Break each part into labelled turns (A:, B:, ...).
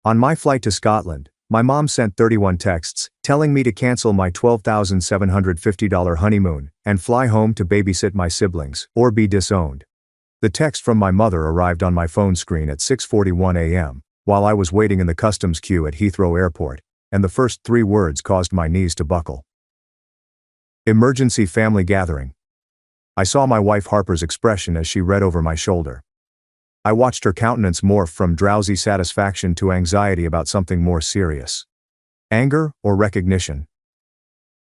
A: On my flight to Scotland, my mom sent 31 texts telling me to cancel my $12,750 honeymoon and fly home to babysit my siblings or be disowned. The text from my mother arrived on my phone screen at 6:41 a.m. while I was waiting in the customs queue at Heathrow Airport, and the first 3 words caused my knees to buckle. Emergency family gathering. I saw my wife Harper's expression as she read over my shoulder. I watched her countenance morph from drowsy satisfaction to anxiety about something more serious. Anger or recognition?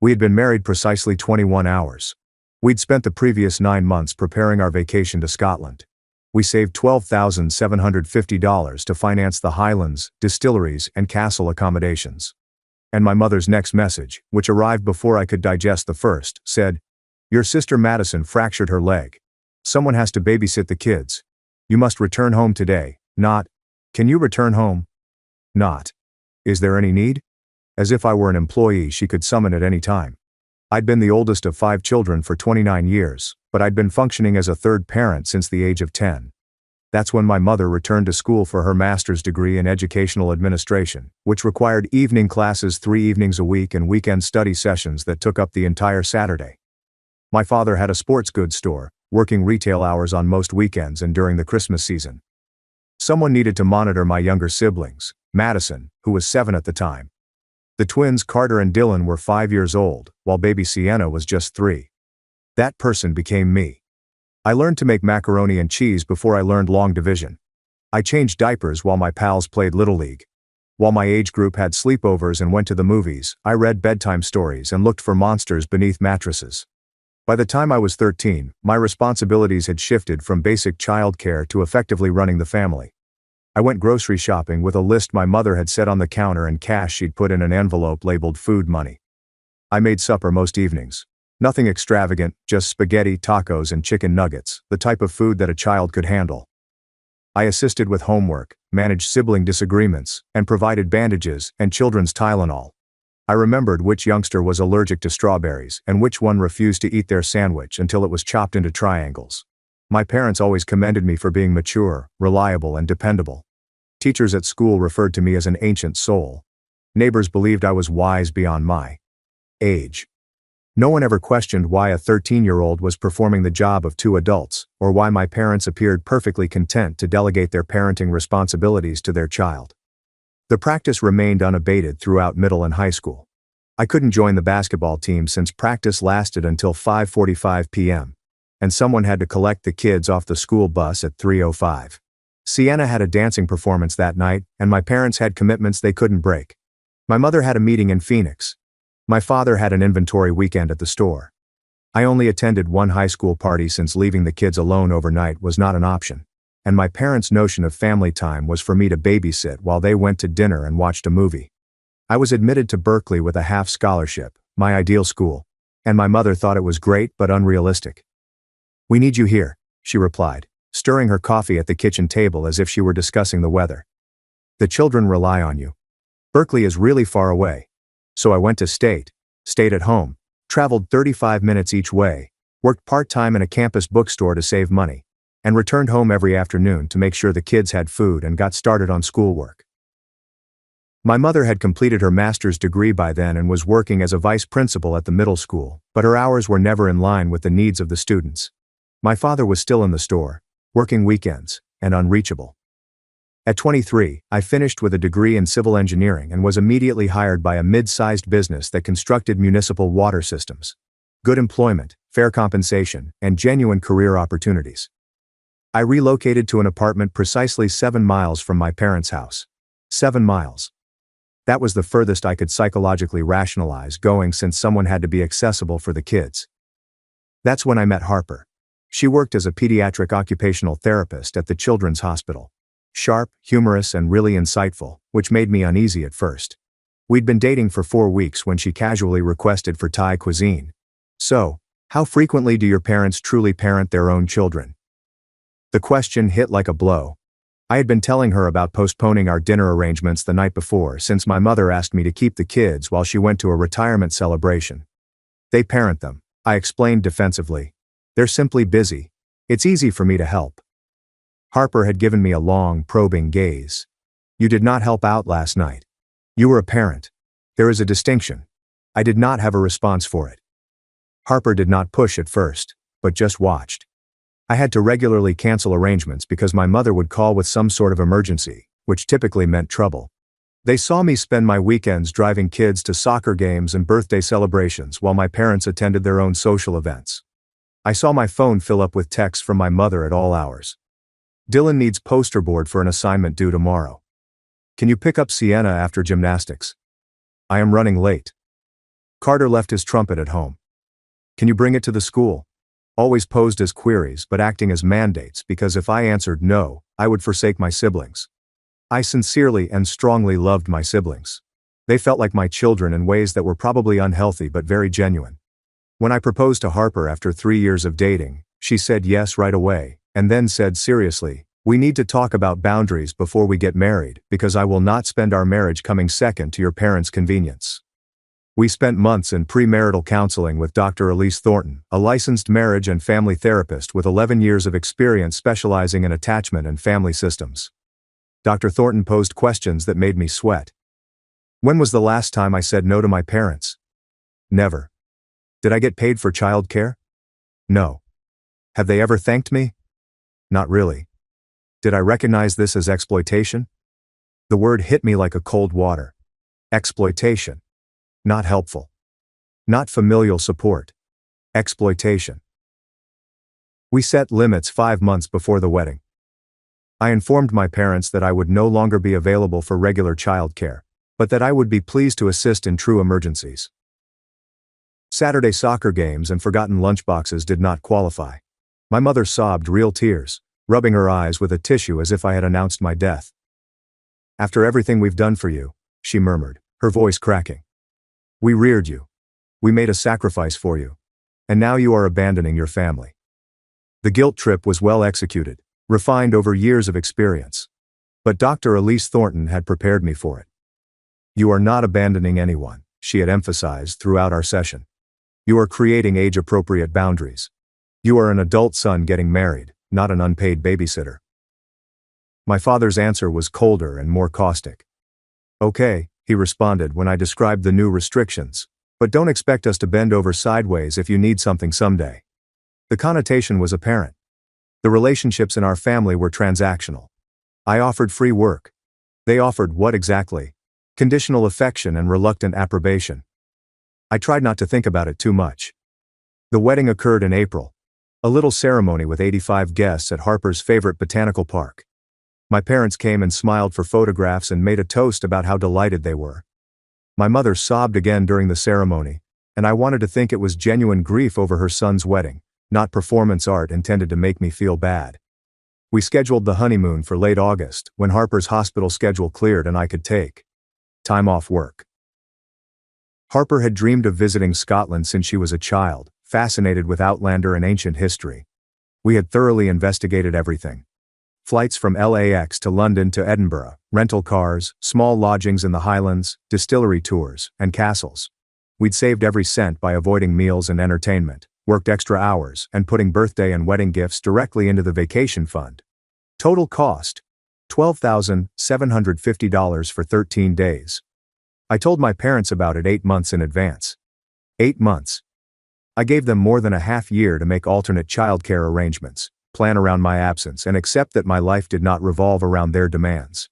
A: We had been married precisely 21 hours. We'd spent the previous 9 months preparing our vacation to Scotland. We saved $12,750 to finance the Highlands, distilleries, and castle accommodations. And my mother's next message, which arrived before I could digest the first, said, "Your sister Madison fractured her leg. Someone has to babysit the kids. You must return home today." Not, "Can you return home?" Not, "Is there any need?" As if I were an employee she could summon at any time. I'd been the oldest of 5 children for 29 years, but I'd been functioning as a third parent since the age of 10. That's when my mother returned to school for her master's degree in educational administration, which required evening classes 3 evenings a week and weekend study sessions that took up the entire Saturday. My father had a sports goods store, working retail hours on most weekends and during the Christmas season. Someone needed to monitor my younger siblings, Madison, who was 7 at the time. The twins Carter and Dylan were 5 years old, while baby Sienna was just 3. That person became me. I learned to make macaroni and cheese before I learned long division. I changed diapers while my pals played Little League. While my age group had sleepovers and went to the movies, I read bedtime stories and looked for monsters beneath mattresses. By the time I was 13, my responsibilities had shifted from basic childcare to effectively running the family. I went grocery shopping with a list my mother had set on the counter and cash she'd put in an envelope labeled food money. I made supper most evenings. Nothing extravagant, just spaghetti, tacos, and chicken nuggets, the type of food that a child could handle. I assisted with homework, managed sibling disagreements, and provided bandages and children's Tylenol. I remembered which youngster was allergic to strawberries and which one refused to eat their sandwich until it was chopped into triangles. My parents always commended me for being mature, reliable, and dependable. Teachers at school referred to me as an ancient soul. Neighbors believed I was wise beyond my age. No one ever questioned why a 13-year-old was performing the job of 2 adults, or why my parents appeared perfectly content to delegate their parenting responsibilities to their child. The practice remained unabated throughout middle and high school. I couldn't join the basketball team since practice lasted until 5:45 p.m., and someone had to collect the kids off the school bus at 3:05. Sienna had a dancing performance that night, and my parents had commitments they couldn't break. My mother had a meeting in Phoenix. My father had an inventory weekend at the store. I only attended one high school party since leaving the kids alone overnight was not an option, and my parents' notion of family time was for me to babysit while they went to dinner and watched a movie. I was admitted to Berkeley with a half scholarship, my ideal school, and my mother thought it was great but unrealistic. "We need you here," she replied, stirring her coffee at the kitchen table as if she were discussing the weather. "The children rely on you. Berkeley is really far away. So I went to stayed at home, traveled 35 minutes each way, worked part-time in a campus bookstore to save money, and returned home every afternoon to make sure the kids had food and got started on schoolwork." My mother had completed her master's degree by then and was working as a vice principal at the middle school, but her hours were never in line with the needs of the students. My father was still in the store, working weekends, and unreachable. At 23, I finished with a degree in civil engineering and was immediately hired by a mid-sized business that constructed municipal water systems. Good employment, fair compensation, and genuine career opportunities. I relocated to an apartment precisely 7 miles from my parents' house. 7 miles. That was the furthest I could psychologically rationalize going since someone had to be accessible for the kids. That's when I met Harper. She worked as a pediatric occupational therapist at the Children's Hospital. Sharp, humorous, and really insightful, which made me uneasy at first. We'd been dating for 4 weeks when she casually requested for Thai cuisine. "So, how frequently do your parents truly parent their own children?" The question hit like a blow. I had been telling her about postponing our dinner arrangements the night before since my mother asked me to keep the kids while she went to a retirement celebration. "They parent them," I explained defensively. "They're simply busy. It's easy for me to help." Harper had given me a long, probing gaze. You did not help out last night. You were a parent. There is a distinction. I did not have a response for it. Harper did not push at first, but just watched. I had to regularly cancel arrangements because my mother would call with some sort of emergency, which typically meant trouble. They saw me spend my weekends driving kids to soccer games and birthday celebrations while my parents attended their own social events. I saw my phone fill up with texts from my mother at all hours. Dylan needs poster board for an assignment due tomorrow. Can you pick up Sienna after gymnastics? I am running late. Carter left his trumpet at home. Can you bring it to the school? Always posed as queries but acting as mandates because if I answered no, I would forsake my siblings. I sincerely and strongly loved my siblings. They felt like my children in ways that were probably unhealthy but very genuine. When I proposed to Harper after 3 years of dating, she said yes right away, and then said seriously, "We need to talk about boundaries before we get married because I will not spend our marriage coming second to your parents' convenience." We spent months in premarital counseling with Dr. Elise Thornton, a licensed marriage and family therapist with 11 years of experience specializing in attachment and family systems. Dr. Thornton posed questions that made me sweat. When was the last time I said no to my parents? Never. Did I get paid for childcare? No. Have they ever thanked me? Not really. Did I recognize this as exploitation? The word hit me like a cold water. Exploitation. Not helpful. Not familial support. Exploitation. We set limits 5 months before the wedding. I informed my parents that I would no longer be available for regular childcare, but that I would be pleased to assist in true emergencies. Saturday soccer games and forgotten lunchboxes did not qualify. My mother sobbed real tears, rubbing her eyes with a tissue as if I had announced my death. "After everything we've done for you," she murmured, her voice cracking. "We reared you. We made a sacrifice for you. And now you are abandoning your family." The guilt trip was well executed, refined over years of experience. But Dr. Elise Thornton had prepared me for it. "You are not abandoning anyone," she had emphasized throughout our session. "You are creating age-appropriate boundaries. You are an adult son getting married, not an unpaid babysitter." My father's answer was colder and more caustic. "Okay," he responded when I described the new restrictions, "but don't expect us to bend over sideways if you need something someday." The connotation was apparent. The relationships in our family were transactional. I offered free work. They offered what exactly? Conditional affection and reluctant approbation. I tried not to think about it too much. The wedding occurred in April. A little ceremony with 85 guests at Harper's favorite botanical park. My parents came and smiled for photographs and made a toast about how delighted they were. My mother sobbed again during the ceremony, and I wanted to think it was genuine grief over her son's wedding, not performance art intended to make me feel bad. We scheduled the honeymoon for late August, when Harper's hospital schedule cleared and I could take time off work. Harper had dreamed of visiting Scotland since she was a child, fascinated with Outlander and ancient history. We had thoroughly investigated everything. Flights from LAX to London to Edinburgh, rental cars, small lodgings in the Highlands, distillery tours, and castles. We'd saved every cent by avoiding meals and entertainment, worked extra hours, and putting birthday and wedding gifts directly into the vacation fund. Total cost: $12,750 for 13 days. I told my parents about it 8 months in advance. 8 months. I gave them more than a half year to make alternate childcare arrangements, plan around my absence, and accept that my life did not revolve around their demands.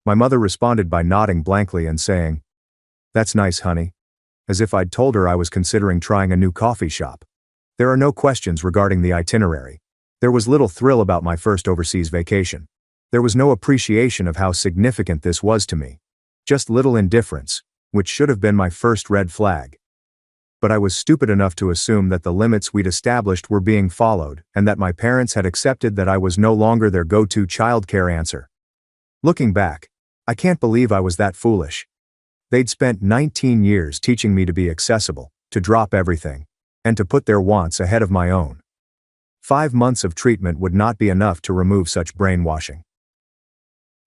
A: My mother responded by nodding blankly and saying, "That's nice, honey," as if I'd told her I was considering trying a new coffee shop. There are no questions regarding the itinerary. There was little thrill about my first overseas vacation. There was no appreciation of how significant this was to me. Just little indifference, which should have been my first red flag. But I was stupid enough to assume that the limits we'd established were being followed, and that my parents had accepted that I was no longer their go-to childcare answer. Looking back, I can't believe I was that foolish. They'd spent 19 years teaching me to be accessible, to drop everything, and to put their wants ahead of my own. 5 months of treatment would not be enough to remove such brainwashing.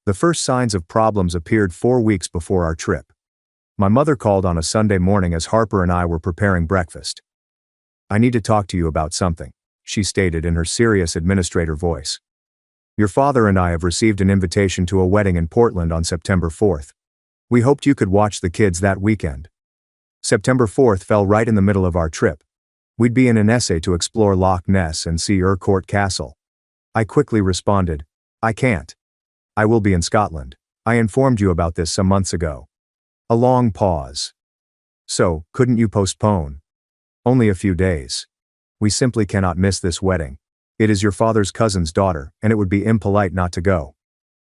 A: The first signs of problems appeared 4 weeks before our trip. My mother called on a Sunday morning as Harper and I were preparing breakfast. "I need to talk to you about something," she stated in her serious administrator voice. Your father and I have received an invitation to a wedding in Portland on September 4th. We hoped you could watch the kids that weekend. September 4th fell right in the middle of our trip. We'd be in an essay to explore Loch Ness and see Urquhart Castle. I quickly responded, I can't. I will be in Scotland. I informed you about this some months ago. A long pause. So, couldn't you postpone? Only a few days. We simply cannot miss this wedding. It is your father's cousin's daughter, and it would be impolite not to go.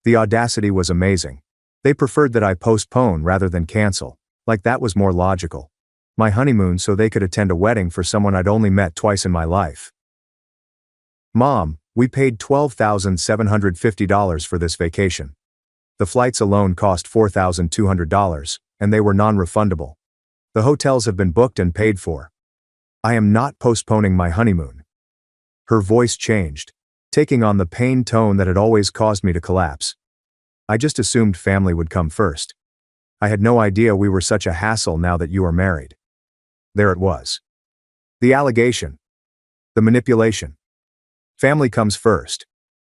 A: The audacity was amazing. They preferred that I postpone rather than cancel, like that was more logical. My honeymoon so they could attend a wedding for someone I'd only met twice in my life. Mom, we paid $12,750 for this vacation. The flights alone cost $4,200, and they were non-refundable. The hotels have been booked and paid for. I am not postponing my honeymoon. Her voice changed, taking on the pain tone that had always caused me to collapse. I just assumed family would come first. I had no idea we were such a hassle now that you are married. There it was. The allegation. The manipulation. Family comes first,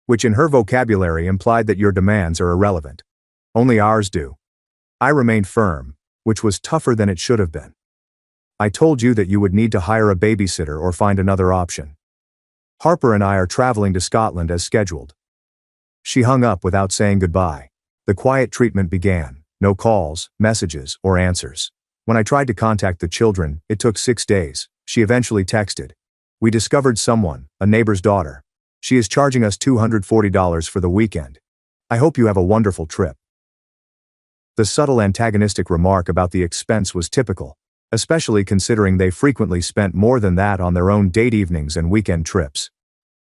A: which in her vocabulary implied that your demands are irrelevant. Only ours do. I remained firm, which was tougher than it should have been. I told you that you would need to hire a babysitter or find another option. Harper and I are traveling to Scotland as scheduled. She hung up without saying goodbye. The quiet treatment began. No calls, messages, or answers. When I tried to contact the children, it took 6 days. She eventually texted. We discovered someone, a neighbor's daughter. She is charging us $240 for the weekend. I hope you have a wonderful trip. The subtle antagonistic remark about the expense was typical, especially considering they frequently spent more than that on their own date evenings and weekend trips.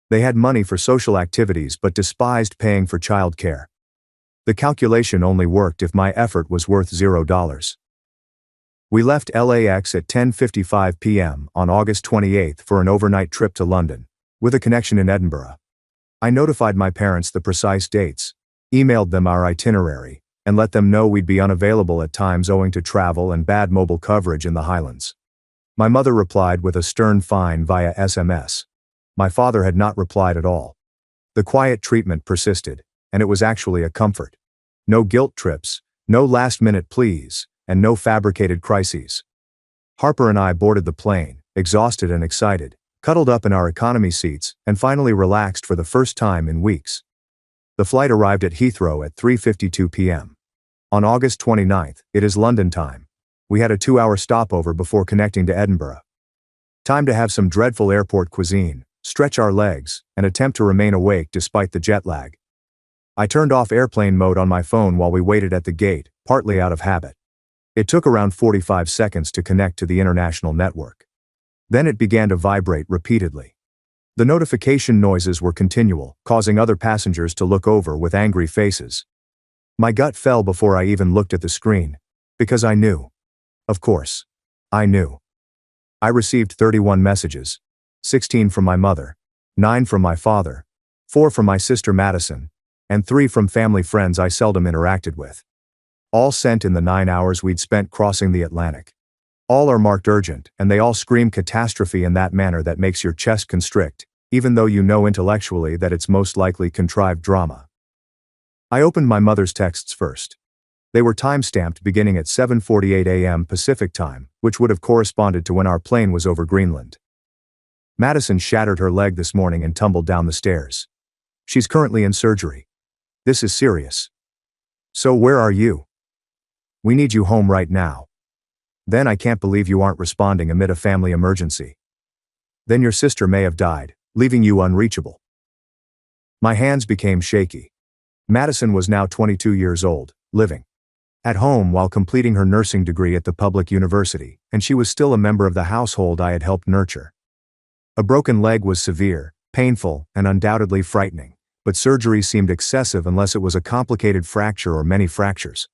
A: They had money for social activities but despised paying for childcare. The calculation only worked if my effort was worth $0. We left LAX at 10:55 p.m. on August 28th for an overnight trip to London, with a connection in Edinburgh. I notified my parents the precise dates, emailed them our itinerary, and let them know we'd be unavailable at times owing to travel and bad mobile coverage in the Highlands. My mother replied with a stern fine via SMS. My father had not replied at all. The quiet treatment persisted, and it was actually a comfort. No guilt trips, no last-minute pleas, and no fabricated crises. Harper and I boarded the plane, exhausted and excited, cuddled up in our economy seats, and finally relaxed for the first time in weeks. The flight arrived at Heathrow at 3:52 p.m. On August 29th, it is London time. We had a 2-hour stopover before connecting to Edinburgh. Time to have some dreadful airport cuisine, stretch our legs, and attempt to remain awake despite the jet lag. I turned off airplane mode on my phone while we waited at the gate, partly out of habit. It took around 45 seconds to connect to the international network. Then it began to vibrate repeatedly. The notification noises were continual, causing other passengers to look over with angry faces. My gut fell before I even looked at the screen, because I knew. Of course, I knew. I received 31 messages, 16 from my mother, 9 from my father, 4 from my sister Madison, and 3 from family friends I seldom interacted with. All sent in the 9 hours we'd spent crossing the Atlantic. All are marked urgent, and they all scream catastrophe in that manner that makes your chest constrict, even though you know intellectually that it's most likely contrived drama. I opened my mother's texts first. They were time-stamped beginning at 7:48 a.m. Pacific time, which would have corresponded to when our plane was over Greenland. Madison shattered her leg this morning and tumbled down the stairs. She's currently in surgery. This is serious. So where are you? We need you home right now. Then I can't believe you aren't responding amid a family emergency. Then your sister may have died, leaving you unreachable. My hands became shaky. Madison was now 22 years old, living at home while completing her nursing degree at the public university, and she was still a member of the household I had helped nurture. A broken leg was severe, painful, and undoubtedly frightening, but surgery seemed excessive unless it was a complicated fracture or many fractures.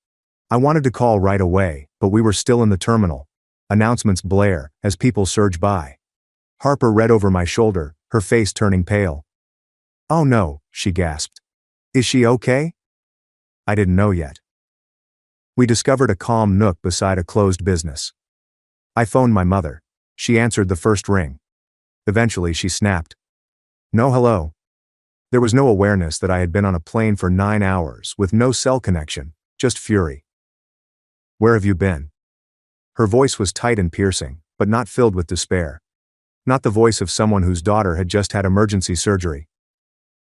A: I wanted to call right away, but we were still in the terminal. Announcements blare as people surge by. Harper read over my shoulder, her face turning pale. "Oh no," she gasped. "Is she okay?" I didn't know yet. We discovered a calm nook beside a closed business. I phoned my mother. She answered the first ring. Eventually she snapped. "No hello." There was no awareness that I had been on a plane for 9 hours with no cell connection, just fury. Where have you been? Her voice was tight and piercing, but not filled with despair. Not the voice of someone whose daughter had just had emergency surgery.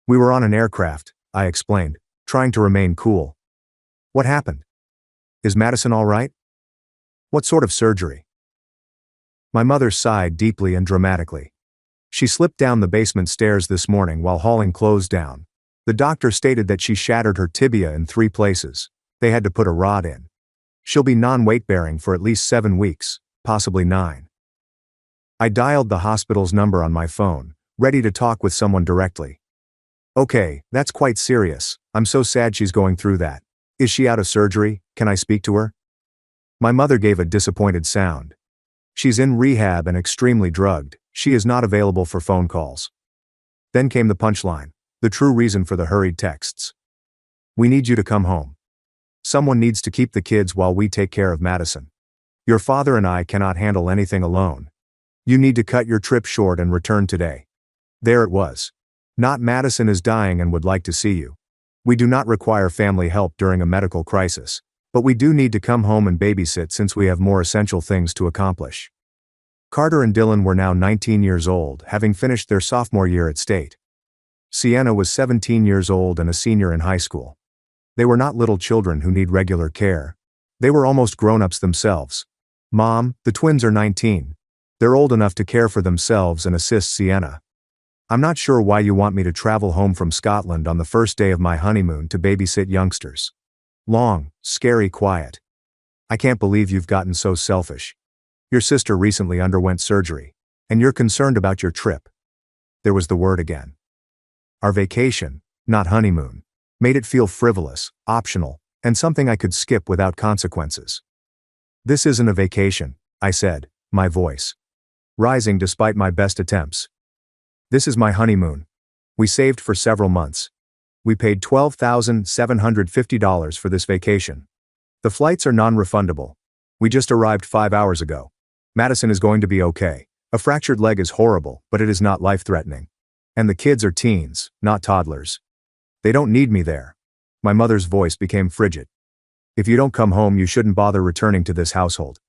A: We were on an aircraft, I explained, trying to remain cool. What happened? Is Madison all right? What sort of surgery? My mother sighed deeply and dramatically. She slipped down the basement stairs this morning while hauling clothes down. The doctor stated that she shattered her tibia in 3 places. They had to put a rod in. She'll be non-weight-bearing for at least 7 weeks, possibly 9. I dialed the hospital's number on my phone, ready to talk with someone directly. Okay, that's quite serious. I'm so sad she's going through that. Is she out of surgery? Can I speak to her? My mother gave a disappointed sound. She's in rehab and extremely drugged. She is not available for phone calls. Then came the punchline, the true reason for the hurried texts. We need you to come home. Someone needs to keep the kids while we take care of Madison. Your father and I cannot handle anything alone. You need to cut your trip short and return today. There it was. Not Madison is dying and would like to see you. We do not require family help during a medical crisis, but we do need to come home and babysit since we have more essential things to accomplish. Carter and Dylan were now 19 years old, having finished their sophomore year at State. Sienna was 17 years old and a senior in high school. They were not little children who need regular care. They were almost grown-ups themselves. Mom, the twins are 19. They're old enough to care for themselves and assist Sienna. I'm not sure why you want me to travel home from Scotland on the first day of my honeymoon to babysit youngsters. Long, scary quiet. I can't believe you've gotten so selfish. Your sister recently underwent surgery, and you're concerned about your trip. There was the word again. Our vacation, not honeymoon, made it feel frivolous, optional, and something I could skip without consequences. This isn't a vacation, I said, my voice rising despite my best attempts. This is my honeymoon. We saved for several months. We paid $12,750 for this vacation. The flights are non-refundable. We just arrived 5 hours ago. Madison is going to be okay. A fractured leg is horrible, but it is not life-threatening. And the kids are teens, not toddlers. They don't need me there. My mother's voice became frigid. If you don't come home, you shouldn't bother returning to this household.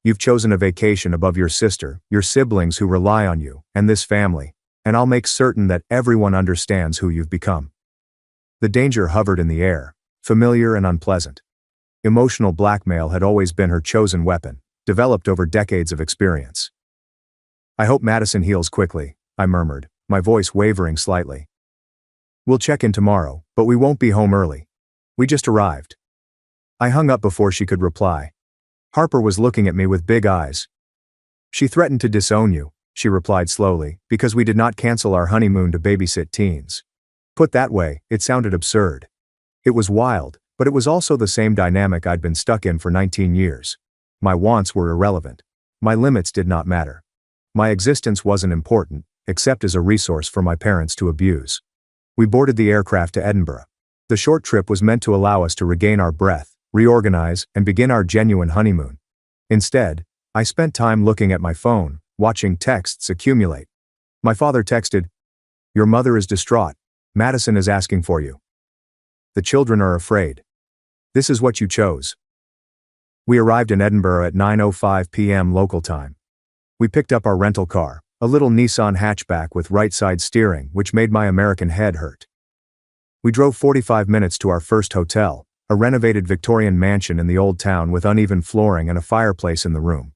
A: You've chosen a vacation above your sister, your siblings who rely on you, and this family, and I'll make certain that everyone understands who you've become. The danger hovered in the air, familiar and unpleasant. Emotional blackmail had always been her chosen weapon, developed over decades of experience. I hope Madison heals quickly, I murmured, my voice wavering slightly. We'll check in tomorrow, but we won't be home early. We just arrived. I hung up before she could reply. Harper was looking at me with big eyes. She threatened to disown you, she replied slowly, because we did not cancel our honeymoon to babysit teens. Put that way, it sounded absurd. It was wild, but it was also the same dynamic I'd been stuck in for 19 years. My wants were irrelevant. My limits did not matter. My existence wasn't important, except as a resource for my parents to abuse. We boarded the aircraft to Edinburgh. The short trip was meant to allow us to regain our breath, reorganize, and begin our genuine honeymoon. Instead, I spent time looking at my phone, watching texts accumulate. My father texted, "Your mother is distraught. Madison is asking for you. The children are afraid. This is what you chose." We arrived in Edinburgh at 9:05 p.m. local time. We picked up our rental car, a little Nissan hatchback with right-side steering, which made my American head hurt. We drove 45 minutes to our first hotel, a renovated Victorian mansion in the old town with uneven flooring and a fireplace in the room.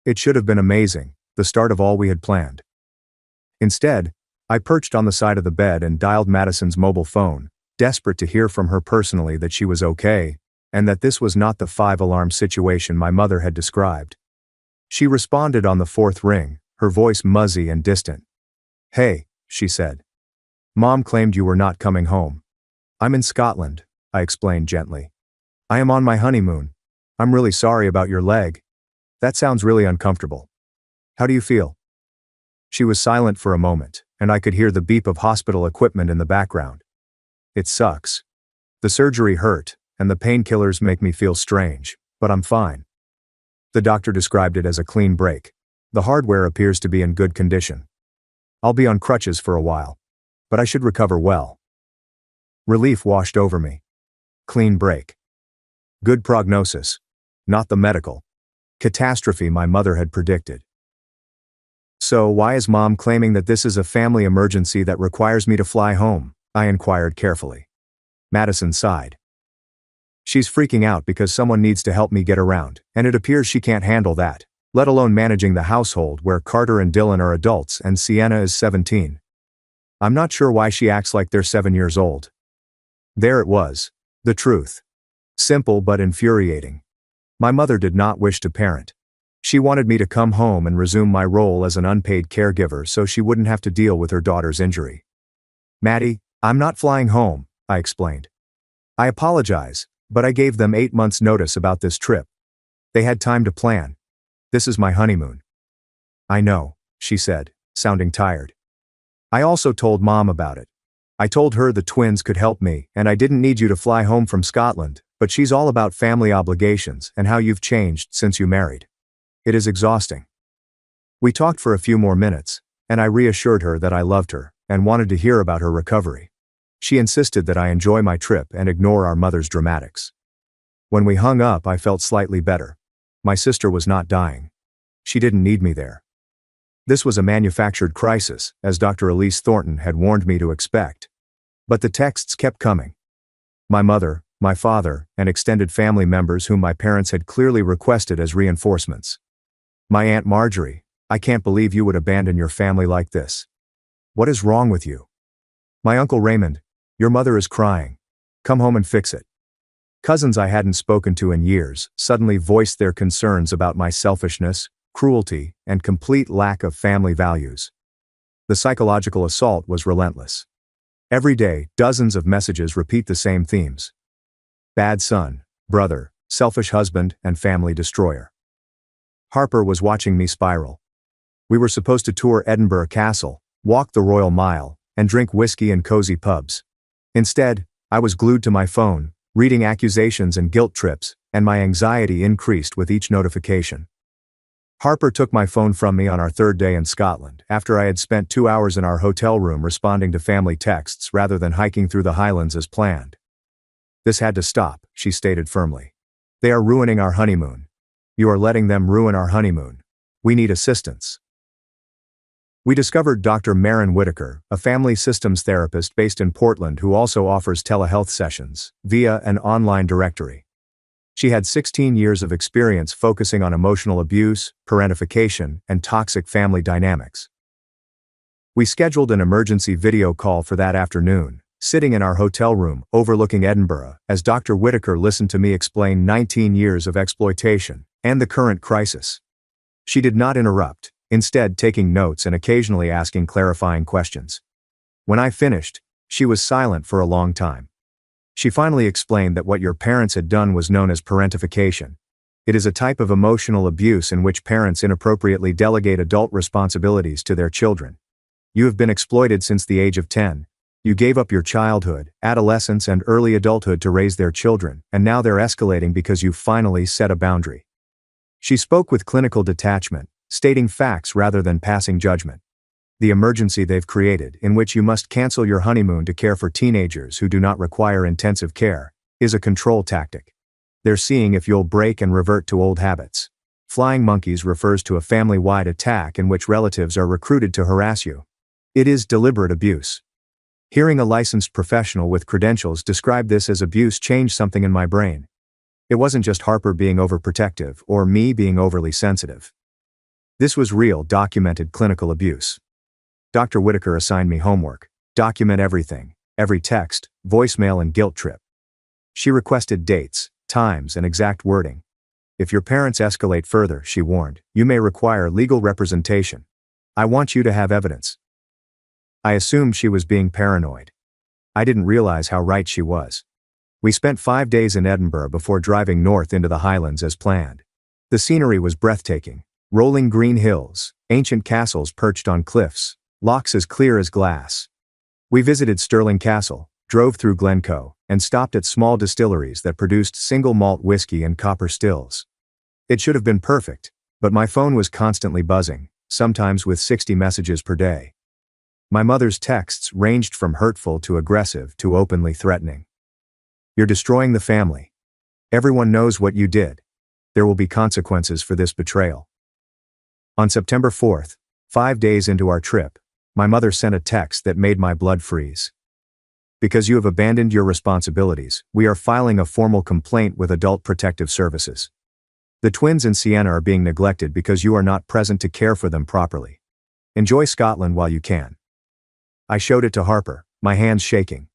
A: It should have been amazing, the start of all we had planned. Instead, I perched on the side of the bed and dialed Madison's mobile phone, desperate to hear from her personally that she was okay, and that this was not the 5-alarm situation my mother had described. She responded on the 4th ring, her voice muzzy and distant. "Hey," she said. "Mom claimed you were not coming home." "I'm in Scotland," I explained gently. "I am on my honeymoon. I'm really sorry about your leg. That sounds really uncomfortable. How do you feel?" She was silent for a moment, and I could hear the beep of hospital equipment in the background. "It sucks. The surgery hurt, and the painkillers make me feel strange, but I'm fine." The doctor described it as a clean break. The hardware appears to be in good condition. "I'll be on crutches for a while. but I should recover well. Relief washed over me. Clean break. Good prognosis. Not the medical catastrophe my mother had predicted. So why is Mom claiming that this is a family emergency that requires me to fly home? I inquired carefully. Madison sighed. She's freaking out because someone needs to help me get around, and it appears she can't handle that, let alone managing the household where Carter and Dylan are adults and Sienna is 17. I'm not sure why she acts like they're 7 years old. There it was. The truth. Simple but infuriating. My mother did not wish to parent. She wanted me to come home and resume my role as an unpaid caregiver so she wouldn't have to deal with her daughter's injury. Maddie, I'm not flying home, I explained. I apologize, but I gave them 8 months' notice about this trip. They had time to plan. This is my honeymoon. I know, she said, sounding tired. I also told Mom about it. I told her the twins could help me and I didn't need you to fly home from Scotland, but she's all about family obligations and how you've changed since you married. It is exhausting. We talked for a few more minutes, and I reassured her that I loved her and wanted to hear about her recovery. She insisted that I enjoy my trip and ignore our mother's dramatics. When we hung up, I felt slightly better. My sister was not dying. She didn't need me there. This was a manufactured crisis, as Dr. Elise Thornton had warned me to expect. But the texts kept coming. My mother, my father, and extended family members whom my parents had clearly requested as reinforcements. My Aunt Marjorie, I can't believe you would abandon your family like this. What is wrong with you? My Uncle Raymond, your mother is crying. Come home and fix it. Cousins I hadn't spoken to in years suddenly voiced their concerns about my selfishness, cruelty, and complete lack of family values. The psychological assault was relentless. Every day, dozens of messages repeat the same themes. Bad son, brother, selfish husband, and family destroyer. Harper was watching me spiral. We were supposed to tour Edinburgh Castle, walk the Royal Mile, and drink whiskey in cozy pubs. Instead, I was glued to my phone, reading accusations and guilt trips, and my anxiety increased with each notification. Harper took my phone from me on our third day in Scotland, after I had spent 2 hours in our hotel room responding to family texts rather than hiking through the Highlands as planned. This had to stop, she stated firmly. They are ruining our honeymoon. You are letting them ruin our honeymoon. We need assistance. We discovered Dr. Maren Whitaker, a family systems therapist based in Portland who also offers telehealth sessions, via an online directory. She had 16 years of experience focusing on emotional abuse, parentification, and toxic family dynamics. We scheduled an emergency video call for that afternoon, sitting in our hotel room overlooking Edinburgh, as Dr. Whitaker listened to me explain 19 years of exploitation and the current crisis. She did not interrupt, instead taking notes and occasionally asking clarifying questions. When I finished, she was silent for a long time. She finally explained that what your parents had done was known as parentification. It is a type of emotional abuse in which parents inappropriately delegate adult responsibilities to their children. You have been exploited since the age of 10. You gave up your childhood, adolescence, and early adulthood to raise their children, and now they're escalating because you finally set a boundary. She spoke with clinical detachment, stating facts rather than passing judgment. The emergency they've created, in which you must cancel your honeymoon to care for teenagers who do not require intensive care, is a control tactic. They're seeing if you'll break and revert to old habits. Flying monkeys refers to a family-wide attack in which relatives are recruited to harass you. It is deliberate abuse. Hearing a licensed professional with credentials describe this as abuse changed something in my brain. It wasn't just Harper being overprotective or me being overly sensitive. This was real, documented clinical abuse. Dr. Whitaker assigned me homework: document everything, every text, voicemail, and guilt trip. She requested dates, times, and exact wording. If your parents escalate further, she warned, you may require legal representation. I want you to have evidence. I assumed she was being paranoid. I didn't realize how right she was. We spent 5 days in Edinburgh before driving north into the Highlands as planned. The scenery was breathtaking: rolling green hills, ancient castles perched on cliffs, locks as clear as glass. We visited Stirling Castle, drove through Glencoe, and stopped at small distilleries that produced single malt whiskey and copper stills. It should have been perfect, but my phone was constantly buzzing, sometimes with 60 messages per day. My mother's texts ranged from hurtful to aggressive to openly threatening. You're destroying the family. Everyone knows what you did. There will be consequences for this betrayal. On September 4th, 5 days into our trip, my mother sent a text that made my blood freeze. Because you have abandoned your responsibilities, we are filing a formal complaint with Adult Protective Services. The twins and Sienna are being neglected because you are not present to care for them properly. Enjoy Scotland while you can. I showed it to Harper, my hands shaking.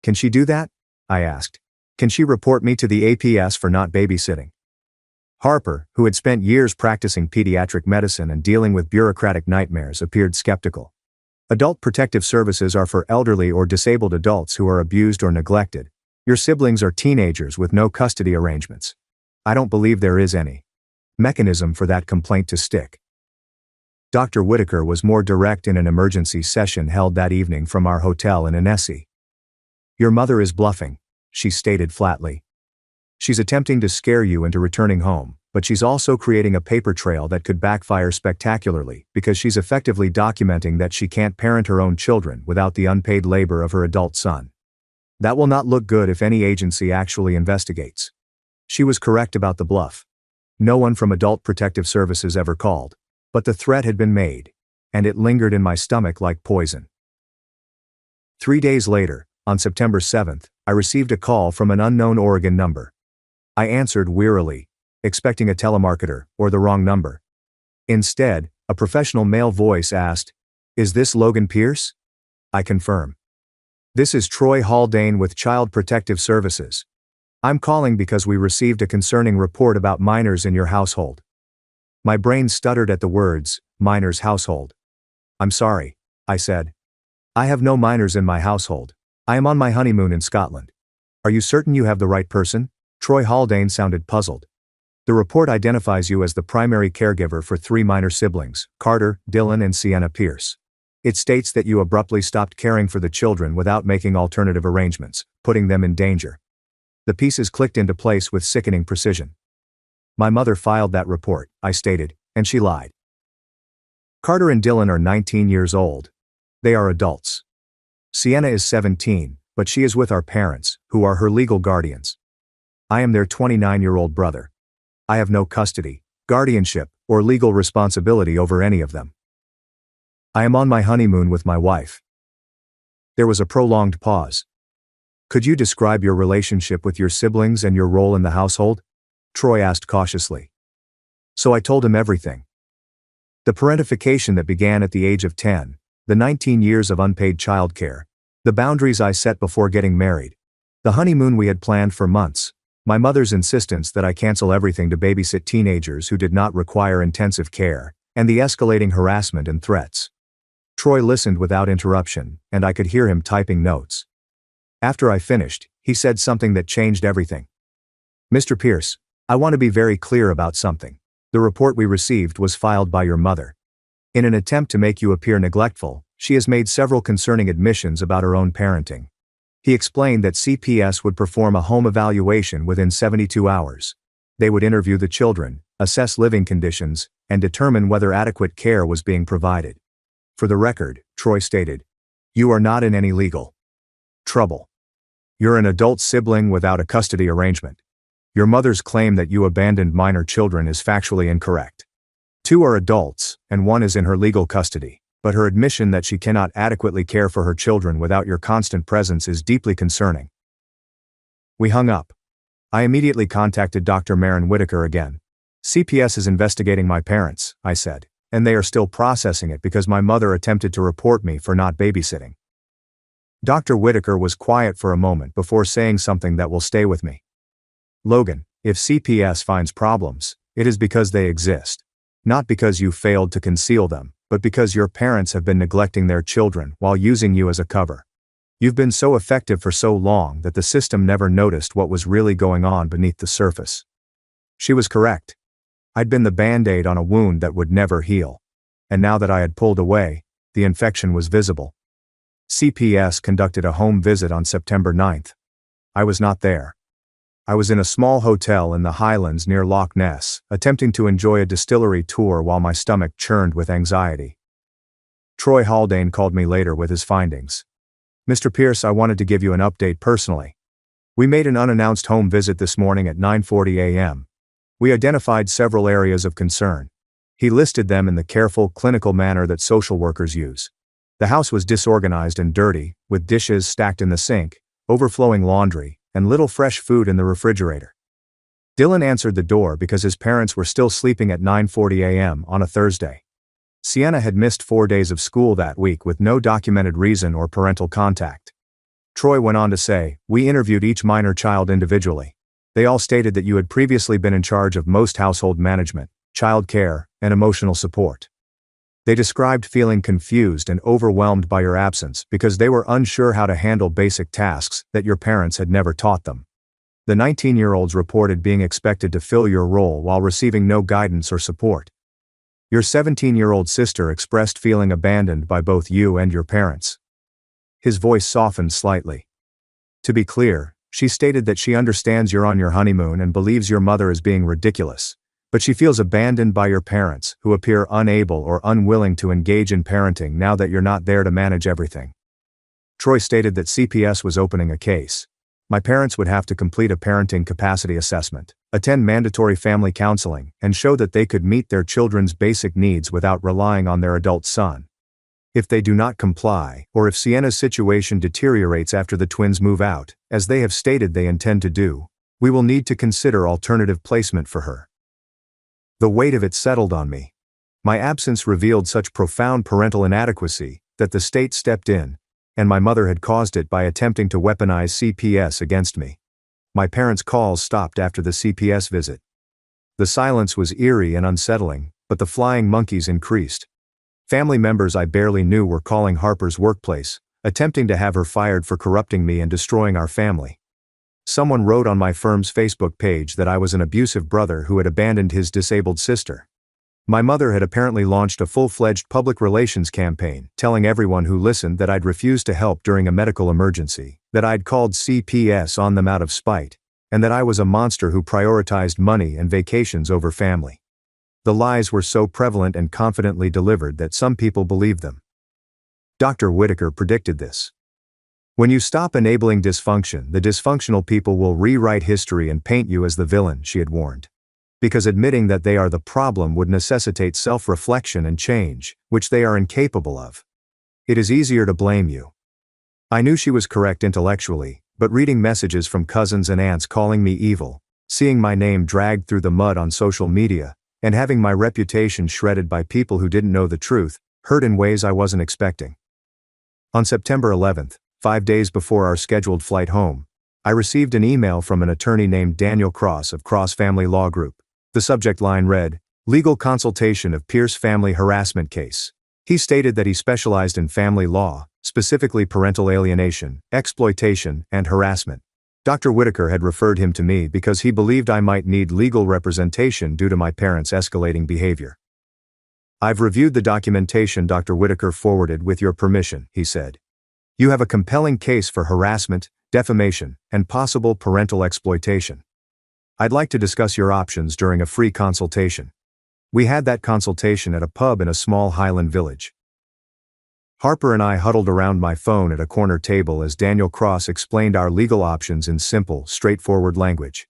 A: Can she do that? I asked. Can she report me to the APS for not babysitting? Harper, who had spent years practicing pediatric medicine and dealing with bureaucratic nightmares, appeared skeptical. Adult Protective Services are for elderly or disabled adults who are abused or neglected. Your siblings are teenagers with no custody arrangements. I don't believe there is any mechanism for that complaint to stick. Dr. Whitaker was more direct in an emergency session held that evening from our hotel in Annecy. Your mother is bluffing, she stated flatly. She's attempting to scare you into returning home, but she's also creating a paper trail that could backfire spectacularly because she's effectively documenting that she can't parent her own children without the unpaid labor of her adult son. That will not look good if any agency actually investigates. She was correct about the bluff. No one from Adult Protective Services ever called. But the threat had been made, and it lingered in my stomach like poison. 3 days later, on September 7th, I received a call from an unknown Oregon number. I answered wearily, expecting a telemarketer or the wrong number. Instead, a professional male voice asked, "Is this Logan Pierce?" I confirm. "This is Troy Haldane with Child Protective Services. I'm calling because we received a concerning report about minors in your household." My brain stuttered at the words, "minors household." "I'm sorry," I said. "I have no minors in my household. I am on my honeymoon in Scotland." "Are you certain you have the right person?" Troy Haldane sounded puzzled. "The report identifies you as the primary caregiver for 3 minor siblings, Carter, Dylan and Sienna Pierce. It states that you abruptly stopped caring for the children without making alternative arrangements, putting them in danger." The pieces clicked into place with sickening precision. "My mother filed that report," I stated, "and she lied. Carter and Dylan are 19 years old. They are adults. Sienna is 17, but she is with our parents, who are her legal guardians. I am their 29-year-old brother. I have no custody, guardianship, or legal responsibility over any of them. I am on my honeymoon with my wife." There was a prolonged pause. "Could you describe your relationship with your siblings and your role in the household?" Troy asked cautiously. So I told him everything. The parentification that began at the age of 10, the 19 years of unpaid childcare, the boundaries I set before getting married, the honeymoon we had planned for months, my mother's insistence that I cancel everything to babysit teenagers who did not require intensive care, and the escalating harassment and threats. Troy listened without interruption, and I could hear him typing notes. After I finished, he said something that changed everything. "Mr. Pierce, I want to be very clear about something. The report we received was filed by your mother. In an attempt to make you appear neglectful, she has made several concerning admissions about her own parenting." He explained that CPS would perform a home evaluation within 72 hours. They would interview the children, assess living conditions, and determine whether adequate care was being provided. "For the record," Troy stated, "you are not in any legal trouble. You're an adult sibling without a custody arrangement. Your mother's claim that you abandoned minor children is factually incorrect. 2 are adults, and 1 is in her legal custody, but her admission that she cannot adequately care for her children without your constant presence is deeply concerning." We hung up. I immediately contacted Dr. Marin Whitaker again. "CPS is investigating my parents," I said, "and they are still processing it because my mother attempted to report me for not babysitting." Dr. Whitaker was quiet for a moment before saying something that will stay with me. "Logan, if CPS finds problems, it is because they exist. Not because you failed to conceal them, but because your parents have been neglecting their children while using you as a cover. You've been so effective for so long that the system never noticed what was really going on beneath the surface." She was correct. I'd been the Band-Aid on a wound that would never heal. And now that I had pulled away, the infection was visible. CPS conducted a home visit on September 9th. I was not there. I was in a small hotel in the Highlands near Loch Ness, attempting to enjoy a distillery tour while my stomach churned with anxiety. Troy Haldane called me later with his findings. "Mr. Pierce, I wanted to give you an update personally. We made an unannounced home visit this morning at 9:40 a.m. We identified several areas of concern. He listed them in the careful, clinical manner that social workers use. The house was disorganized and dirty, with dishes stacked in the sink, overflowing laundry, and little fresh food in the refrigerator." Dylan answered the door because his parents were still sleeping at 9:40 a.m. on a Thursday. Sienna had missed 4 days of school that week with no documented reason or parental contact. Troy went on to say, "We interviewed each minor child individually. They all stated that you had previously been in charge of most household management, child care, and emotional support. They described feeling confused and overwhelmed by your absence because they were unsure how to handle basic tasks that your parents had never taught them. The 19-year-olds reported being expected to fill your role while receiving no guidance or support. Your 17-year-old sister expressed feeling abandoned by both you and your parents." His voice softened slightly. "To be clear, she stated that she understands you're on your honeymoon and believes your mother is being ridiculous, but she feels abandoned by your parents, who appear unable or unwilling to engage in parenting now that you're not there to manage everything." Troy stated that CPS was opening a case. "My parents would have to complete a parenting capacity assessment, attend mandatory family counseling, and show that they could meet their children's basic needs without relying on their adult son. If they do not comply, or if Sienna's situation deteriorates after the twins move out, as they have stated they intend to do, we will need to consider alternative placement for her." The weight of it settled on me. My absence revealed such profound parental inadequacy that the state stepped in, and my mother had caused it by attempting to weaponize CPS against me. My parents' calls stopped after the CPS visit. The silence was eerie and unsettling, but the flying monkeys increased. Family members I barely knew were calling Harper's workplace, attempting to have her fired for corrupting me and destroying our family. Someone wrote on my firm's Facebook page that I was an abusive brother who had abandoned his disabled sister. My mother had apparently launched a full-fledged public relations campaign, telling everyone who listened that I'd refused to help during a medical emergency, that I'd called CPS on them out of spite, and that I was a monster who prioritized money and vacations over family. The lies were so prevalent and confidently delivered that some people believed them. Dr. Whitaker predicted this. "When you stop enabling dysfunction, the dysfunctional people will rewrite history and paint you as the villain," she had warned. Because admitting that they are the problem would necessitate self-reflection and change, which they are incapable of. It is easier to blame you. I knew she was correct intellectually, but reading messages from cousins and aunts calling me evil, seeing my name dragged through the mud on social media, and having my reputation shredded by people who didn't know the truth, hurt in ways I wasn't expecting. On September 11th, 5 days before our scheduled flight home, I received an email from an attorney named Daniel Cross of Cross Family Law Group. The subject line read, "Legal consultation of Pierce family harassment case." He stated that he specialized in family law, specifically parental alienation, exploitation, and harassment. Dr. Whitaker had referred him to me because he believed I might need legal representation due to my parents' escalating behavior. "I've reviewed the documentation Dr. Whitaker forwarded with your permission," he said. "You have a compelling case for harassment, defamation, and possible parental exploitation. I'd like to discuss your options during a free consultation." We had that consultation at a pub in a small Highland village. Harper and I huddled around my phone at a corner table as Daniel Cross explained our legal options in simple, straightforward language.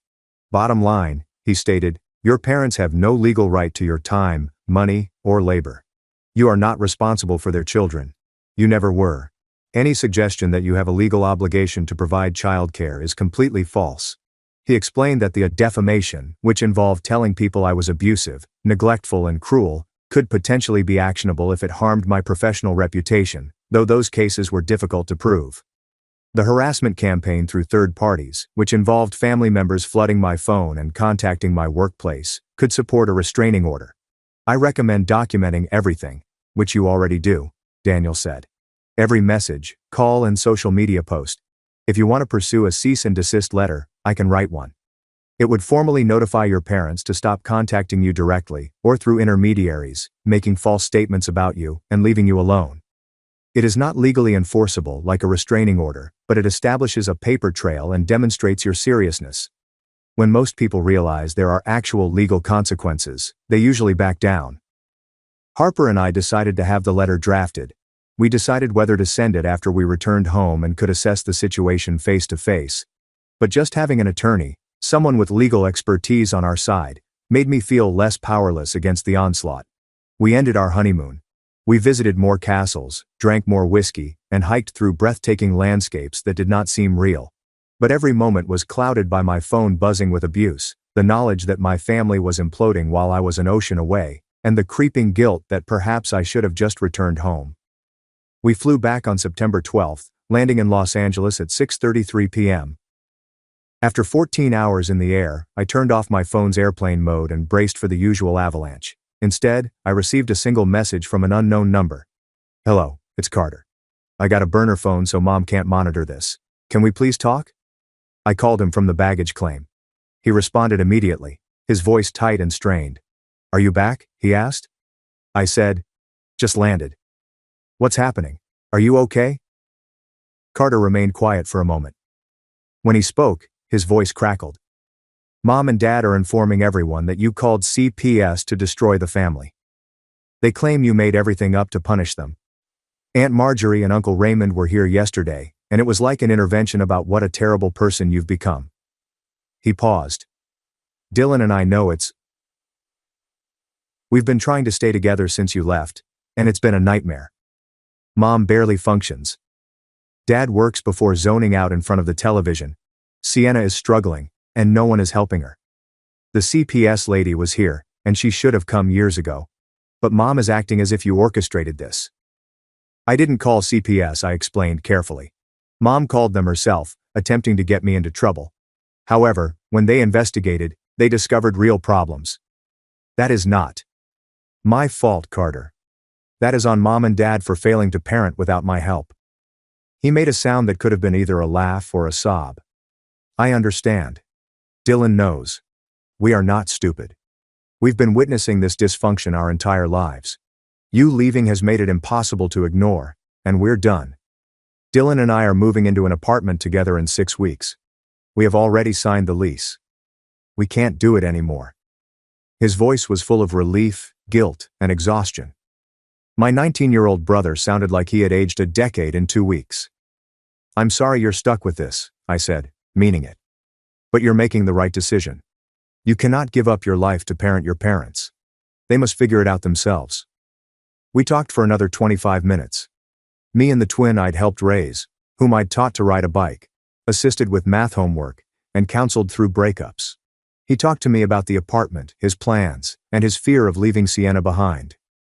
A: "Bottom line," he stated, "your parents have no legal right to your time, money, or labor. You are not responsible for their children. You never were. Any suggestion that you have a legal obligation to provide childcare is completely false." He explained that the defamation, which involved telling people I was abusive, neglectful, and cruel, could potentially be actionable if it harmed my professional reputation, though those cases were difficult to prove. The harassment campaign through third parties, which involved family members flooding my phone and contacting my workplace, could support a restraining order. "I recommend documenting everything, which you already do," Daniel said. "Every message, call, and social media post. If you want to pursue a cease and desist letter, I can write one. It would formally notify your parents to stop contacting you directly, or through intermediaries, making false statements about you, and leaving you alone. It is not legally enforceable like a restraining order, but it establishes a paper trail and demonstrates your seriousness. When most people realize there are actual legal consequences, they usually back down." Harper and I decided to have the letter drafted, We decided whether to send it after we returned home and could assess the situation face to face. But just having an attorney, someone with legal expertise on our side, made me feel less powerless against the onslaught. We ended our honeymoon. We visited more castles, drank more whiskey, and hiked through breathtaking landscapes that did not seem real. But every moment was clouded by my phone buzzing with abuse, the knowledge that my family was imploding while I was an ocean away, and the creeping guilt that perhaps I should have just returned home. We flew back on September 12th, landing in Los Angeles at 6:33 p.m. After 14 hours in the air, I turned off my phone's airplane mode and braced for the usual avalanche. Instead, I received a single message from an unknown number. "Hello, it's Carter. I got a burner phone so Mom can't monitor this. Can we please talk?" I called him from the baggage claim. He responded immediately, his voice tight and strained. "Are you back?" he asked. I said, "Just landed." "What's happening? Are you okay?" Carter remained quiet for a moment. When he spoke, his voice crackled. "Mom and Dad are informing everyone that you called CPS to destroy the family. They claim you made everything up to punish them. Aunt Marjorie and Uncle Raymond were here yesterday, and it was like an intervention about what a terrible person you've become." He paused. "Dylan and I know we've been trying to stay together since you left, and it's been a nightmare. Mom barely functions. Dad works before zoning out in front of the television. Sienna is struggling, and no one is helping her. The CPS lady was here, and she should have come years ago. But Mom is acting as if you orchestrated this." "I didn't call CPS," I explained carefully. "Mom called them herself, attempting to get me into trouble. However, when they investigated, they discovered real problems. That is not my fault, Carter. That is on Mom and Dad for failing to parent without my help." He made a sound that could have been either a laugh or a sob. "I understand. Dylan knows. We are not stupid. We've been witnessing this dysfunction our entire lives. You leaving has made it impossible to ignore, and we're done. Dylan and I are moving into an apartment together in 6 weeks. We have already signed the lease. We can't do it anymore." His voice was full of relief, guilt, and exhaustion. My 19-year-old brother sounded like he had aged a decade in 2 weeks. "I'm sorry you're stuck with this," I said, meaning it. "But you're making the right decision. You cannot give up your life to parent your parents. They must figure it out themselves." We talked for another 25 minutes. Me and the twin I'd helped raise, whom I'd taught to ride a bike, assisted with math homework, and counseled through breakups. He talked to me about the apartment, his plans, and his fear of leaving Sienna behind.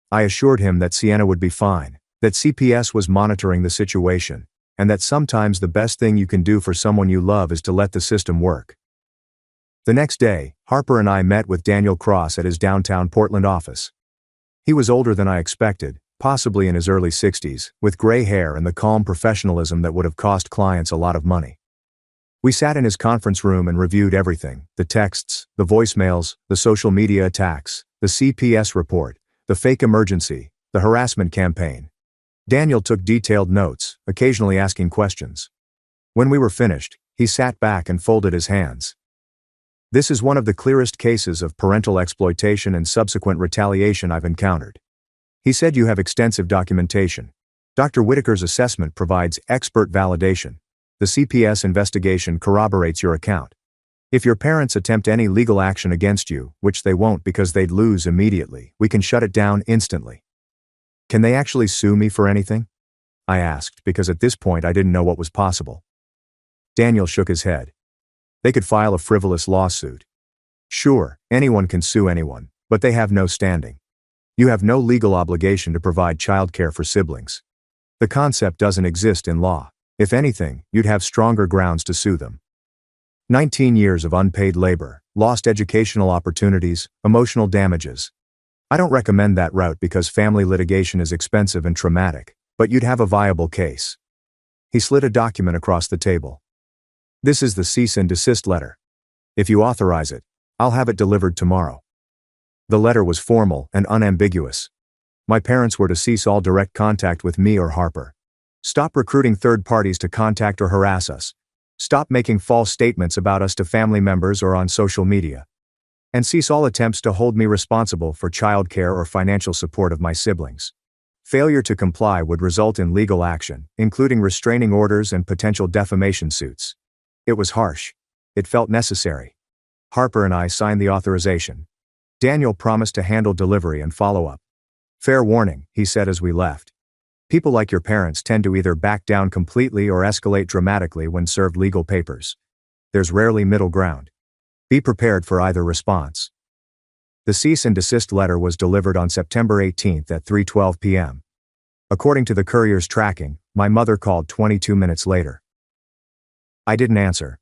A: I assured him that Sienna would be fine, that CPS was monitoring the situation, and that sometimes the best thing you can do for someone you love is to let the system work. The next day, Harper and I met with Daniel Cross at his downtown Portland office. He was older than I expected, possibly in his early 60s, with gray hair and the calm professionalism that would have cost clients a lot of money. We sat in his conference room and reviewed everything: the texts, the voicemails, the social media attacks, the CPS report, the fake emergency, the harassment campaign. Daniel took detailed notes, occasionally asking questions. When we were finished, he sat back and folded his hands. "This is one of the clearest cases of parental exploitation and subsequent retaliation I've encountered." He said, "You have extensive documentation. Dr. Whitaker's assessment provides expert validation. The CPS investigation corroborates your account. If your parents attempt any legal action against you, which they won't because they'd lose immediately, we can shut it down instantly." "Can they actually sue me for anything?" I asked, because at this point I didn't know what was possible. Daniel shook his head. "They could file a frivolous lawsuit. Sure, anyone can sue anyone, but they have no standing. You have no legal obligation to provide childcare for siblings. The concept doesn't exist in law. If anything, you'd have stronger grounds to sue them. 19 years of unpaid labor, lost educational opportunities, emotional damages. I don't recommend that route because family litigation is expensive and traumatic, but you'd have a viable case." He slid a document across the table. "This is the cease and desist letter. If you authorize it, I'll have it delivered tomorrow." The letter was formal and unambiguous. My parents were to cease all direct contact with me or Harper. Stop recruiting third parties to contact or harass us. Stop making false statements about us to family members or on social media. And cease all attempts to hold me responsible for childcare or financial support of my siblings. Failure to comply would result in legal action, including restraining orders and potential defamation suits. It was harsh. It felt necessary. Harper and I signed the authorization. Daniel promised to handle delivery and follow-up. Fair warning, he said as we left. People like your parents tend to either back down completely or escalate dramatically when served legal papers. There's rarely middle ground. Be prepared for either response. The cease and desist letter was delivered on September 18 at 3:12 p.m. According to the courier's tracking, my mother called 22 minutes later. I didn't answer.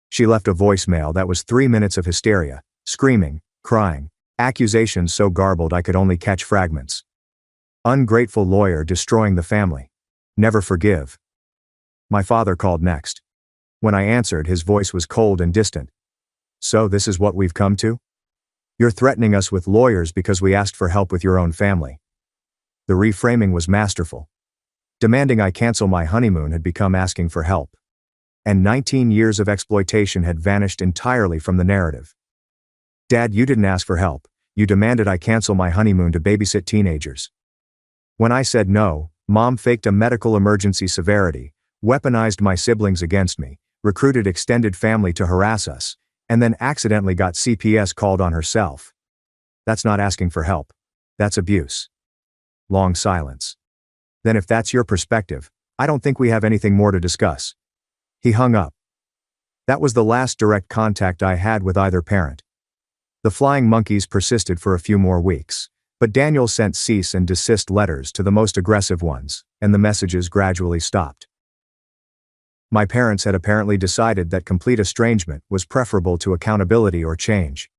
A: She left a voicemail that was 3 minutes of hysteria, screaming, crying, accusations so garbled I could only catch fragments. Ungrateful lawyer destroying the family. Never forgive. My father called next. When I answered, his voice was cold and distant. So this is what we've come to? You're threatening us with lawyers because we asked for help with your own family. The reframing was masterful. Demanding I cancel my honeymoon had become asking for help. And 19 years of exploitation had vanished entirely from the narrative. Dad, you didn't ask for help. You demanded I cancel my honeymoon to babysit teenagers. When I said no, Mom faked a medical emergency severity, weaponized my siblings against me, recruited extended family to harass us, and then accidentally got CPS called on herself. That's not asking for help. That's abuse. Long silence. Then if that's your perspective, I don't think we have anything more to discuss. He hung up. That was the last direct contact I had with either parent. The flying monkeys persisted for a few more weeks, but Daniel sent cease and desist letters to the most aggressive ones, and the messages gradually stopped. My parents had apparently decided that complete estrangement was preferable to accountability or change.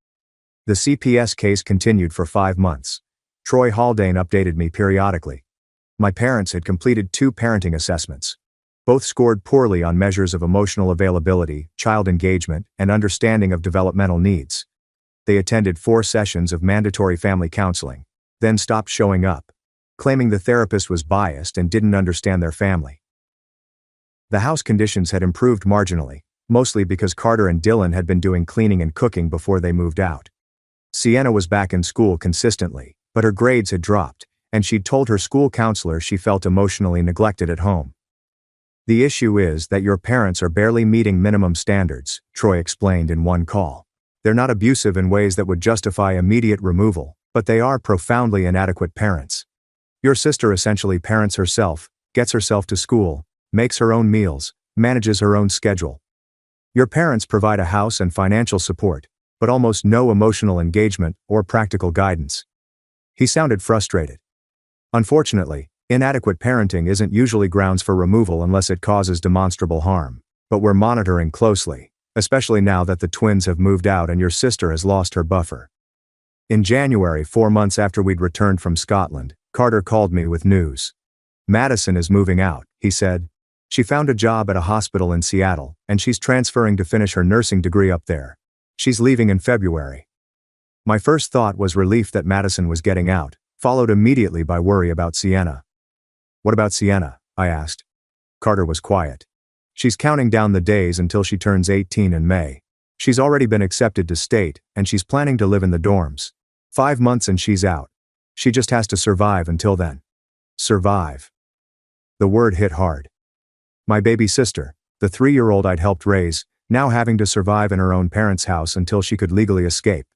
A: The CPS case continued for 5 months. Troy Haldane updated me periodically. My parents had completed 2 parenting assessments. Both scored poorly on measures of emotional availability, child engagement, and understanding of developmental needs. They attended 4 sessions of mandatory family counseling, then stopped showing up, claiming the therapist was biased and didn't understand their family. The house conditions had improved marginally, mostly because Carter and Dylan had been doing cleaning and cooking before they moved out. Sienna was back in school consistently, but her grades had dropped, and she'd told her school counselor she felt emotionally neglected at home. The issue is that your parents are barely meeting minimum standards, Troy explained in one call. They're not abusive in ways that would justify immediate removal, but they are profoundly inadequate parents. Your sister essentially parents herself, gets herself to school, makes her own meals, manages her own schedule. Your parents provide a house and financial support, but almost no emotional engagement or practical guidance. He sounded frustrated. Unfortunately, inadequate parenting isn't usually grounds for removal unless it causes demonstrable harm, but we're monitoring closely, especially now that the twins have moved out and your sister has lost her buffer. In January, 4 months after we'd returned from Scotland, Carter called me with news. Madison is moving out, he said. She found a job at a hospital in Seattle, and she's transferring to finish her nursing degree up there. She's leaving in February. My first thought was relief that Madison was getting out, followed immediately by worry about Sienna. What about Sienna? I asked. Carter was quiet. She's counting down the days until she turns 18 in May. She's already been accepted to state, and she's planning to live in the dorms. 5 months and she's out. She just has to survive until then. Survive. The word hit hard. My baby sister, the 3-year-old I'd helped raise, now having to survive in her own parents' house until she could legally escape.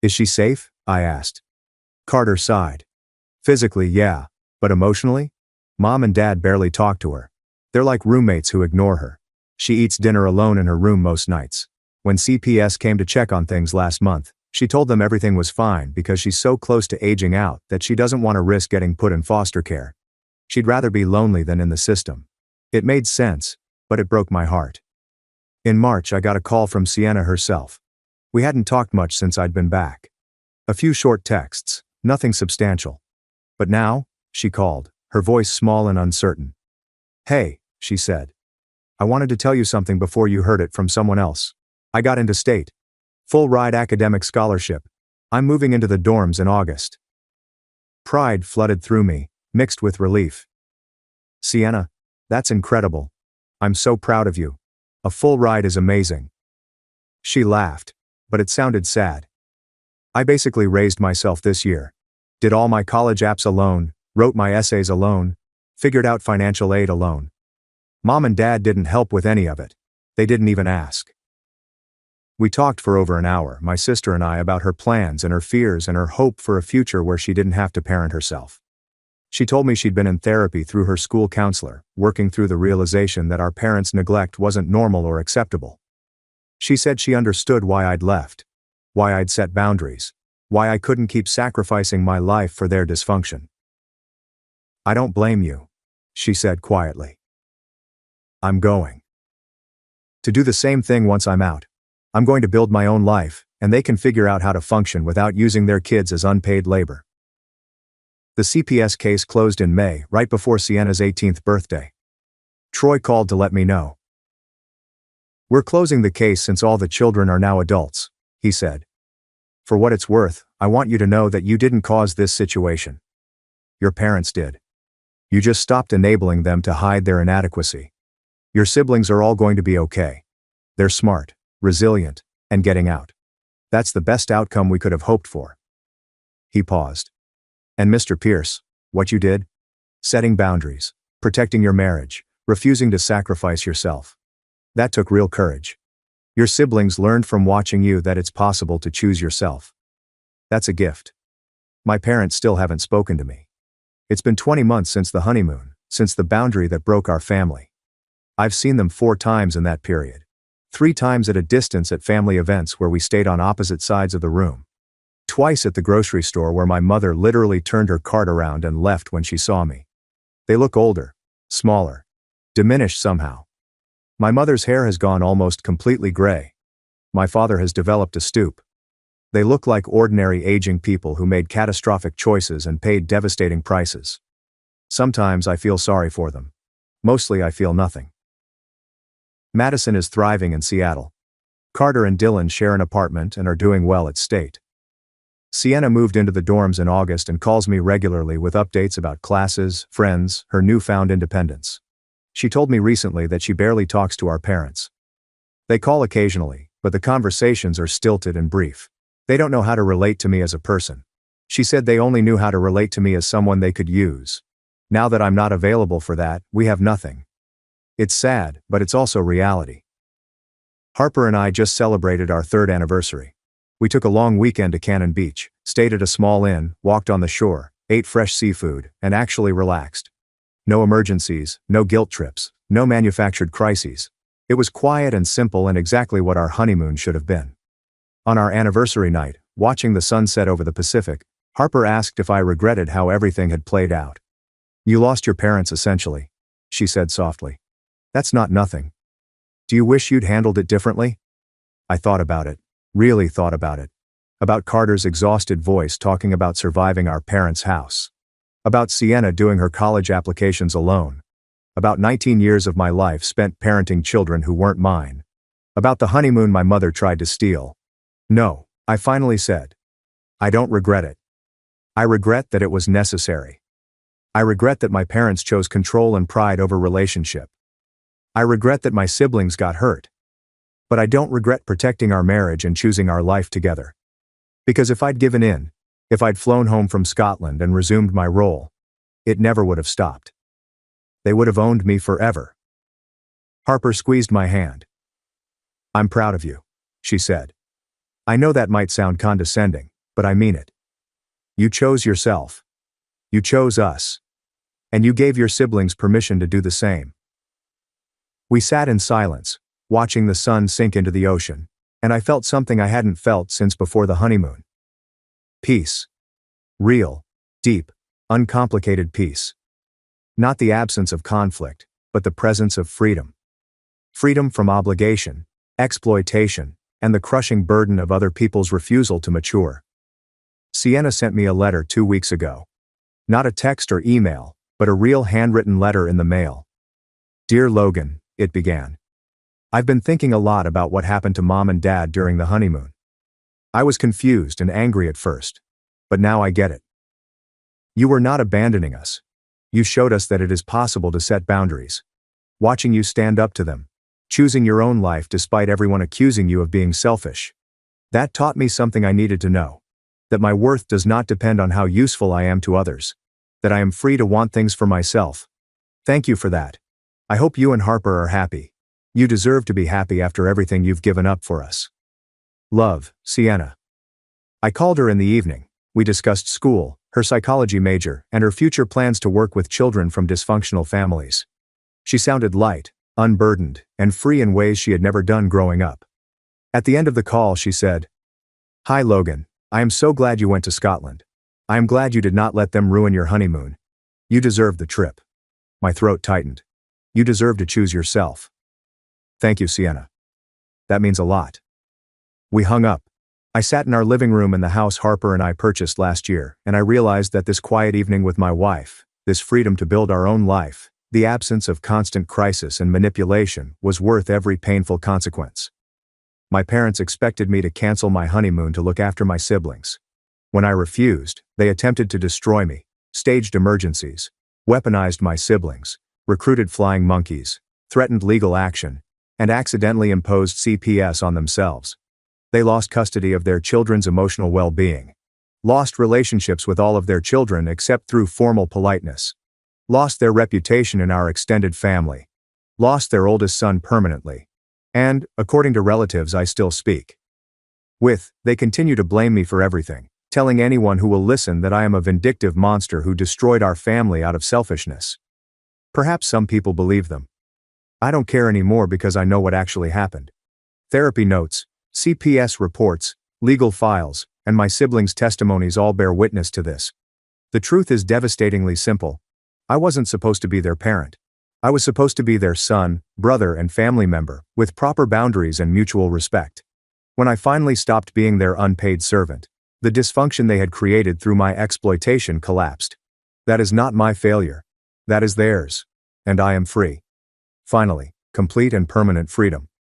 A: Is she safe? I asked. Carter sighed. Physically, yeah, but emotionally? Mom and Dad barely talk to her. They're like roommates who ignore her. She eats dinner alone in her room most nights. When CPS came to check on things last month, she told them everything was fine because she's so close to aging out that she doesn't want to risk getting put in foster care. She'd rather be lonely than in the system. It made sense, but it broke my heart. In March, I got a call from Sienna herself. We hadn't talked much since I'd been back. A few short texts, nothing substantial. But now, she called, her voice small and uncertain. Hey, she said. I wanted to tell you something before you heard it from someone else. I got into state. Full-ride academic scholarship. I'm moving into the dorms in August. Pride flooded through me, mixed with relief. Sienna, that's incredible. I'm so proud of you. A full ride is amazing. She laughed, but it sounded sad. I basically raised myself this year. Did all my college apps alone, Wrote my essays alone. Figured out financial aid alone. Mom and Dad didn't help with any of it. They didn't even ask. We talked for over an hour, my sister and I, about her plans and her fears and her hope for a future where she didn't have to parent herself. She told me she'd been in therapy through her school counselor, working through the realization that our parents' neglect wasn't normal or acceptable. She said she understood why I'd left, why I'd set boundaries, why I couldn't keep sacrificing my life for their dysfunction. I don't blame you, she said quietly. I'm going to do the same thing once I'm out. I'm going to build my own life, and they can figure out how to function without using their kids as unpaid labor. The CPS case closed in May, right before Sienna's 18th birthday. Troy called to let me know. We're closing the case since all the children are now adults, he said. For what it's worth, I want you to know that you didn't cause this situation. Your parents did. You just stopped enabling them to hide their inadequacy. Your siblings are all going to be okay. They're smart, resilient, and getting out. That's the best outcome we could have hoped for. He paused. And Mr. Pierce, what you did? Setting boundaries, protecting your marriage, refusing to sacrifice yourself. That took real courage. Your siblings learned from watching you that it's possible to choose yourself. That's a gift. My parents still haven't spoken to me. It's been 20 months since the honeymoon, since the boundary that broke our family. I've seen them 4 times in that period. 3 times at a distance at family events where we stayed on opposite sides of the room. Twice at the grocery store where my mother literally turned her cart around and left when she saw me. They look older, smaller, diminished somehow. My mother's hair has gone almost completely gray. My father has developed a stoop. They look like ordinary aging people who made catastrophic choices and paid devastating prices. Sometimes I feel sorry for them. Mostly I feel nothing. Madison is thriving in Seattle. Carter and Dylan share an apartment and are doing well at State. Sienna moved into the dorms in August and calls me regularly with updates about classes, friends, her newfound independence. She told me recently that she barely talks to our parents. They call occasionally, but the conversations are stilted and brief. They don't know how to relate to me as a person. She said they only knew how to relate to me as someone they could use. Now that I'm not available for that, we have nothing. It's sad, but it's also reality. Harper and I just celebrated our 3rd anniversary. We took a long weekend to Cannon Beach, stayed at a small inn, walked on the shore, ate fresh seafood, and actually relaxed. No emergencies, no guilt trips, no manufactured crises. It was quiet and simple and exactly what our honeymoon should have been. On our anniversary night, watching the sunset over the Pacific, Harper asked if I regretted how everything had played out. You lost your parents essentially, she said softly. That's not nothing. Do you wish you'd handled it differently? I thought about it. Really thought about it. About Carter's exhausted voice talking about surviving our parents' house. About Sienna doing her college applications alone. About 19 years of my life spent parenting children who weren't mine. About the honeymoon my mother tried to steal. No, I finally said. I don't regret it. I regret that it was necessary. I regret that my parents chose control and pride over relationship. I regret that my siblings got hurt. But I don't regret protecting our marriage and choosing our life together. Because if I'd given in, if I'd flown home from Scotland and resumed my role, it never would have stopped. They would have owned me forever. Harper squeezed my hand. I'm proud of you, she said. I know that might sound condescending, but I mean it. You chose yourself. You chose us. And you gave your siblings permission to do the same. We sat in silence, watching the sun sink into the ocean, and I felt something I hadn't felt since before the honeymoon. Peace. Real, deep, uncomplicated peace. Not the absence of conflict, but the presence of freedom. Freedom from obligation, exploitation, and the crushing burden of other people's refusal to mature. Sienna sent me a letter 2 weeks ago. Not a text or email, but a real handwritten letter in the mail. Dear Logan, it began. I've been thinking a lot about what happened to Mom and Dad during the honeymoon. I was confused and angry at first, but now I get it. You were not abandoning us. You showed us that it is possible to set boundaries. Watching you stand up to them, choosing your own life despite everyone accusing you of being selfish. That taught me something I needed to know. That my worth does not depend on how useful I am to others. That I am free to want things for myself. Thank you for that. I hope you and Harper are happy. You deserve to be happy after everything you've given up for us. Love, Sienna. I called her in the evening. We discussed school, her psychology major, and her future plans to work with children from dysfunctional families. She sounded light, unburdened, and free in ways she had never done growing up. At the end of the call, she said, "Hi Logan, I am so glad you went to Scotland. I am glad you did not let them ruin your honeymoon. You deserved the trip." My throat tightened. You deserve to choose yourself. Thank you, Sienna. That means a lot. We hung up. I sat in our living room in the house Harper and I purchased last year, and I realized that this quiet evening with my wife, this freedom to build our own life, the absence of constant crisis and manipulation, was worth every painful consequence. My parents expected me to cancel my honeymoon to look after my siblings. When I refused, they attempted to destroy me, staged emergencies, weaponized my siblings, recruited flying monkeys, threatened legal action, and accidentally imposed CPS on themselves. They lost custody of their children's emotional well-being, lost relationships with all of their children except through formal politeness, lost their reputation in our extended family, lost their oldest son permanently, and, according to relatives I still speak with, they continue to blame me for everything, telling anyone who will listen that I am a vindictive monster who destroyed our family out of selfishness. Perhaps some people believe them. I don't care anymore because I know what actually happened. Therapy notes, CPS reports, legal files, and my siblings' testimonies all bear witness to this. The truth is devastatingly simple. I wasn't supposed to be their parent. I was supposed to be their son, brother, and family member, with proper boundaries and mutual respect. When I finally stopped being their unpaid servant, the dysfunction they had created through my exploitation collapsed. That is not my failure. That is theirs. And I am free. Finally, complete and permanent freedom.